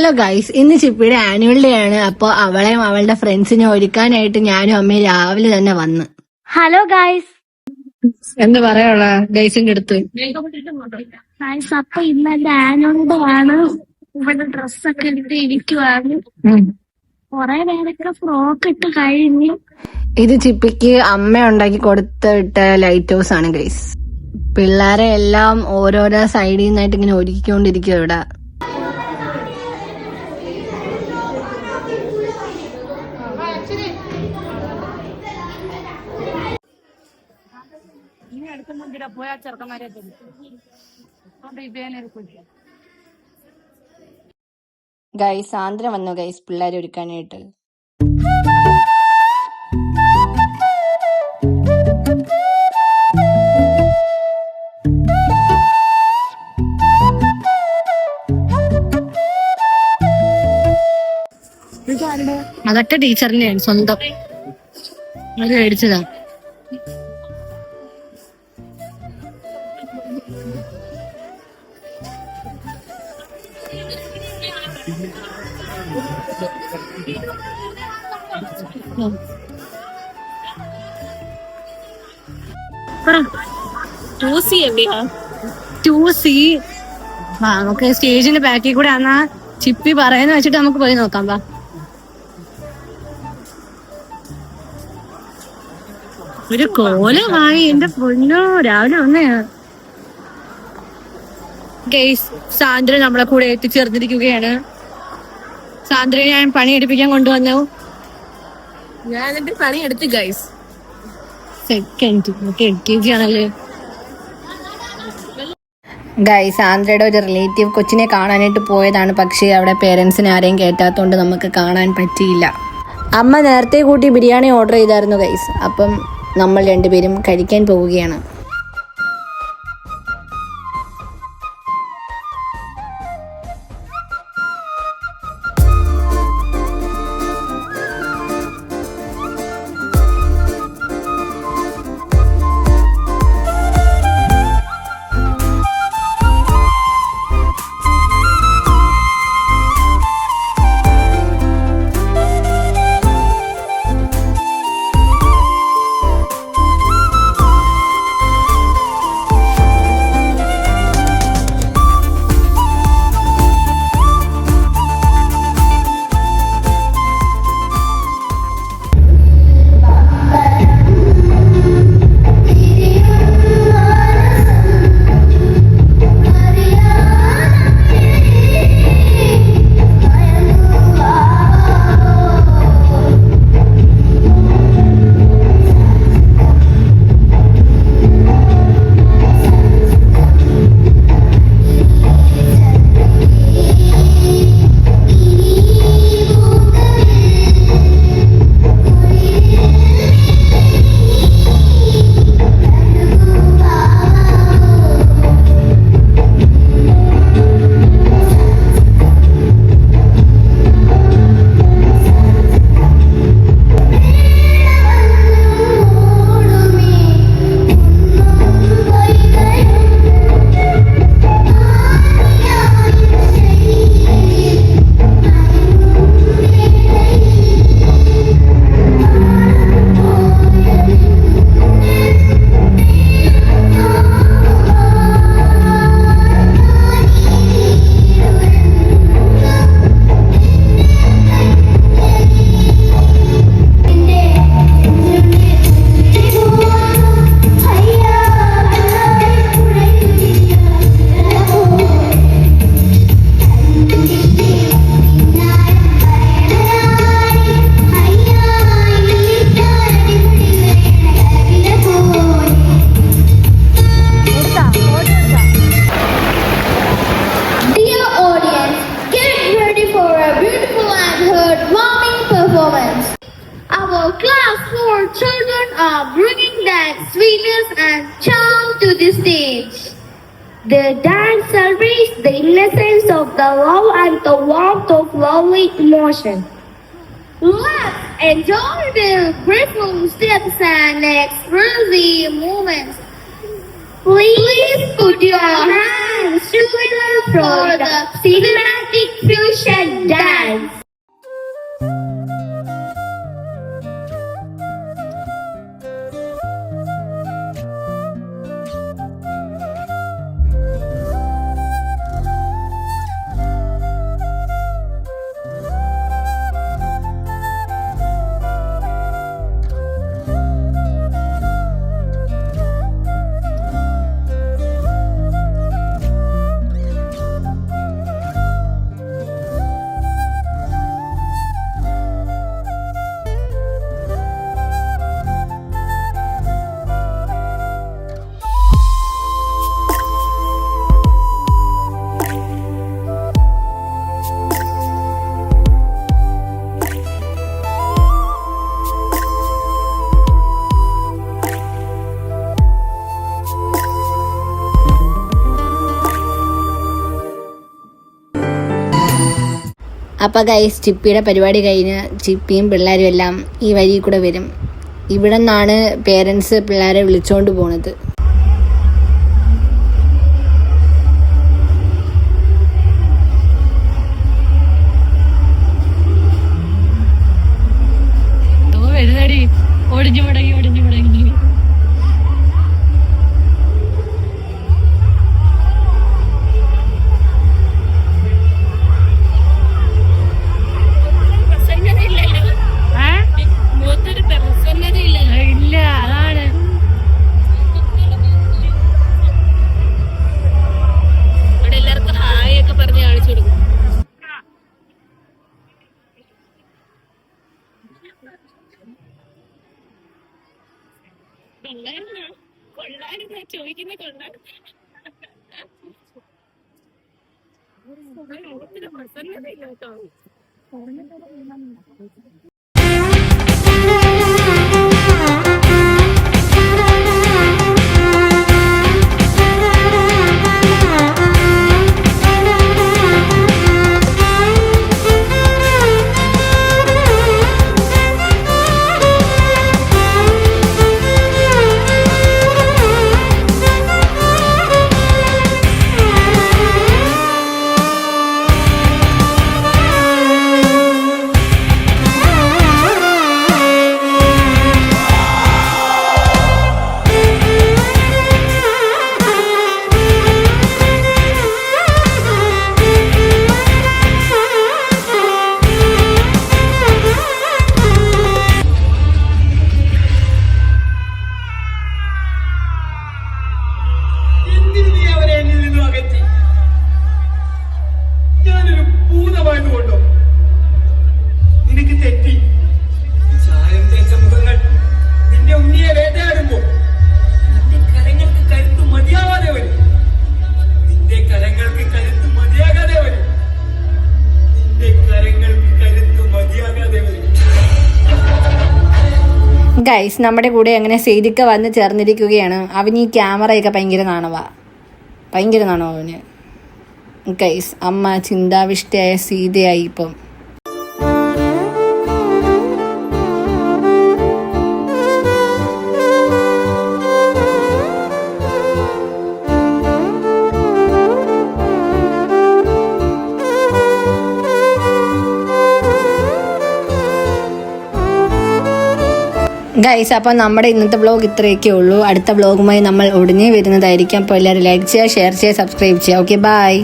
Hello guys, ഇന്ന് ചിപ്പിയുടെ annual day ആണ്. അപ്പൊ അവളെയും അവളുടെ ഫ്രണ്ട്സിനെ ഒരുക്കാനായിട്ട് ഞാനും അമ്മയും രാവിലെ തന്നെ വന്ന്. ഹലോ ഗൈസ്, എന്ത് പറയാനുള്ള ഗൈസിന്റെ അടുത്ത്? ഗൈസ് അപ്പൊ ഇന്ന് എന്റെ ആനുവൽ ഡേ ആണ്. ഇവിടെ ഡ്രസ്സൊക്കെ ഇട്ട് ഇരിക്കുവാണ്. കൊറേ പേരൊക്കെ ഫ്രോക്ക് ഇട്ട് കഴിഞ്ഞു. ഇത് ചിപ്പിക്ക് അമ്മ ഉണ്ടാക്കി കൊടുത്തിട്ട ലൈറ്റ് ഹൗസ് ആണ് ഗൈസ്. പിള്ളേരെ എല്ലാം ഓരോരോ സൈഡിൽ നിന്നായിട്ട് ഇങ്ങനെ ഒരുക്കിക്കൊണ്ടിരിക്കും ഇവിടെ. ഗൈസ് സാന്ദ്ര വന്നു ഗൈസ് പിള്ളേരെ ഒരുക്കാനായിട്ട്. അതൊക്കെ ടീച്ചറിന്റെയാണ് സ്വന്തം, അത് മേടിച്ചതാ. നമുക്ക് സ്റ്റേജിന്റെ ബാക്കിൽ കൂടെ ആന്നാ ചിപ്പി പറയുന്ന വെച്ചിട്ട് നമുക്ക് പോയി നോക്കാം. വാ, ഒരു കോലമായി എന്റെ പൊന്നോ, രാവിലെ വന്നയാ. ഗൈസ് സാന്ദ്ര നമ്മളെ കൂടെ എത്തിച്ചേർന്നിരിക്കുകയാണ്. സാന്ദ്രയെ ഞാൻ പണിയെടുപ്പിക്കാൻ കൊണ്ടുവന്നു. ഞാൻ എന്നിട്ട് പണിയെടുത്ത് ഗൈസ്. സെക്കൻഡ് LKG ആണല്ലേ ഗൈസ്. സാന്ദ്രയുടെ ഒരു റിലേറ്റീവ് കൊച്ചിനെ കാണാനായിട്ട് പോയതാണ്. പക്ഷേ അവിടെ പേരൻസിനെ ആരെയും കയറ്റാത്തോണ്ട് നമുക്ക് കാണാൻ പറ്റിയില്ല. അമ്മ നേരത്തെ കൂട്ടി ബിരിയാണി ഓർഡർ ചെയ്തായിരുന്നു ഗൈസ്. അപ്പം നമ്മൾ രണ്ടുപേരും കഴിക്കാൻ പോവുകയാണ്. and charm to the stage. The dance celebrates the innocence of the love and the warmth of lovely emotion. Let's enjoy the graceful steps and expressive movements Please put your hands together for the cinematic fusion dance. അപ്പോൾ guys ചിപ്പിയുടെ പരിപാടി കഴിഞ്ഞ് ചിപ്പിയും പിള്ളേരും എല്ലാം ഈ വഴിയിൽ കൂടെ വരും. ഇവിടെ നിന്നാണ് പേരൻസ് പിള്ളേരെ വിളിച്ചുകൊണ്ട് പോണത്. ഒടിഞ്ഞു മുടങ്ങി ഇല്ല. അതാണ് ഇവിടെ എല്ലാവർക്കും ഹായ് ഒക്കെ പറഞ്ഞ് കാണിച്ചു കൊടുക്കും. കൊള്ളായിരുന്നു ചോദിക്കുന്ന പ്രസന്നതയില്ല കേട്ടോ. നിനക്ക് തെറ്റി. ചായം തേച്ച മുഖങ്ങൾ നിന്റെ ഉണ്ണിയെ വേട്ടയാടുമ്പോ നിന്റെ കരങ്ങൾക്ക് കരുത്ത് മതിയാകാതെ വരും. നിന്റെ കരങ്ങൾക്ക് കരുത്ത് മതിയാകാതെ വരും. നിന്റെ കരങ്ങൾക്ക് കരുത്ത് മതിയാകാതെ വരും. ഗൈസ് നമ്മുടെ കൂടെ അങ്ങനെ സെയ്ദിക്ക വന്ന് ചേർന്നിരിക്കുകയാണ്. അവന് ഈ ക്യാമറയൊക്കെ ഭയങ്കര നാണവാ, ഭയങ്കര നാണോ അവന്. ഗൈസ് അമ്മ ചിന്താവിഷ്ടയായ സീതയായി ഇപ്പം. ഗൈസ് അപ്പോൾ നമ്മുടെ ഇന്നത്തെ വ്ലോഗ് ഇത്രയൊക്കെ ഉള്ളൂ. അടുത്ത വ്ലോഗുമായി നമ്മൾ ഉടനെ വരുന്നതായിരിക്കും. അപ്പോൾ എല്ലാവരും ലൈക്ക് ചെയ്യുക, ഷെയർ ചെയ്യുക, സബ്സ്ക്രൈബ് ചെയ്യുക. Okay bye.